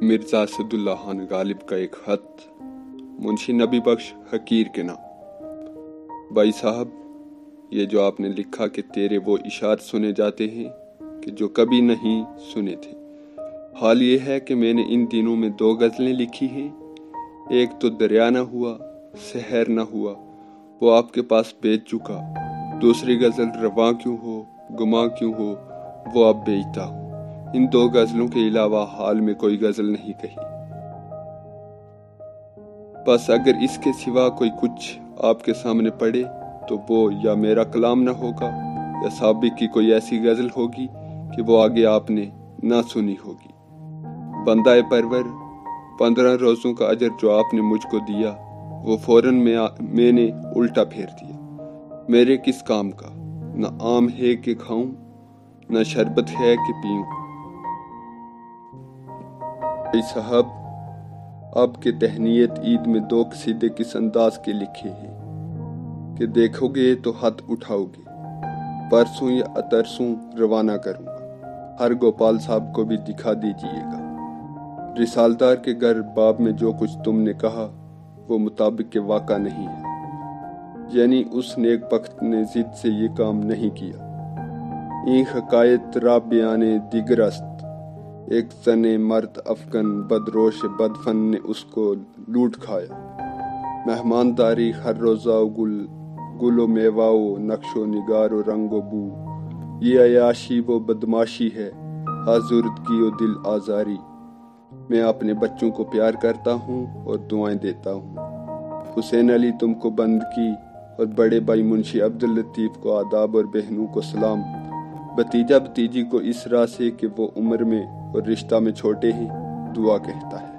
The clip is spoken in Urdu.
مرزا اسداللہ خان غالب کا ایک خط منشی نبی بخش حقیر کے نام۔ بھائی صاحب، یہ جو آپ نے لکھا کہ تیرے وہ اشعار سنے جاتے ہیں کہ جو کبھی نہیں سنے تھے، حال یہ ہے کہ میں نے ان دنوں میں 2 غزلیں لکھی ہیں۔ ایک تو دریا نہ ہوا سحر نہ ہوا، وہ آپ کے پاس بیچ چکا۔ دوسری غزل رواں کیوں ہو گماں کیوں ہو، وہ اب بیچتا ہوں۔ ان 2 غزلوں کے علاوہ حال میں کوئی غزل نہیں کہی۔ بس اگر اس کے سوا کوئی کچھ آپ کے سامنے پڑے تو وہ یا میرا کلام نہ ہوگا یا سابق کی کوئی ایسی غزل ہوگی کہ وہ آگے آپ نے نہ سنی ہوگی۔ بندہ پرور، 15 روزوں کا اجر جو آپ نے مجھ کو دیا، وہ فوراً میں نے الٹا پھیر دیا۔ میرے کس کام کا؟ نہ آم ہے کہ کھاؤں، نہ شربت ہے کہ پیوں۔ بھائی صاحب، آپ کے تہنیت عید میں 2 قصیدے کس انداز کے لکھے ہیں کہ دیکھو گے تو ہاتھ اٹھاؤ گے۔ پرسوں یا اترسوں روانہ کروں گا، ہر گوپال صاحب کو بھی دکھا دیجئے گا۔ رسالدار کے گھر باب میں جو کچھ تم نے کہا وہ مطابق کے واقع نہیں ہے، یعنی اس نیک بخت نے ضد سے یہ کام نہیں کیا۔ این حکایت را بیانے دیگر است، ایک زن مرد افغن بدروش بدفن نے اس کو لوٹ کھایا۔ مہمانداری ہر روزہ گل و میوہ و نقش و نگار و رنگ و بو، یہ عیاشی و بدماشی ہے، آزردگی و دل آزاری۔ میں اپنے بچوں کو پیار کرتا ہوں اور دعائیں دیتا ہوں۔ حسین علی تم کو بند کی اور بڑے بھائی منشی عبداللطیف کو آداب اور بہنوں کو سلام۔ بھتیجا بھتیجی کو اس راہ سے کہ وہ عمر میں اور رشتہ میں چھوٹے ہیں دعا کہتا ہے۔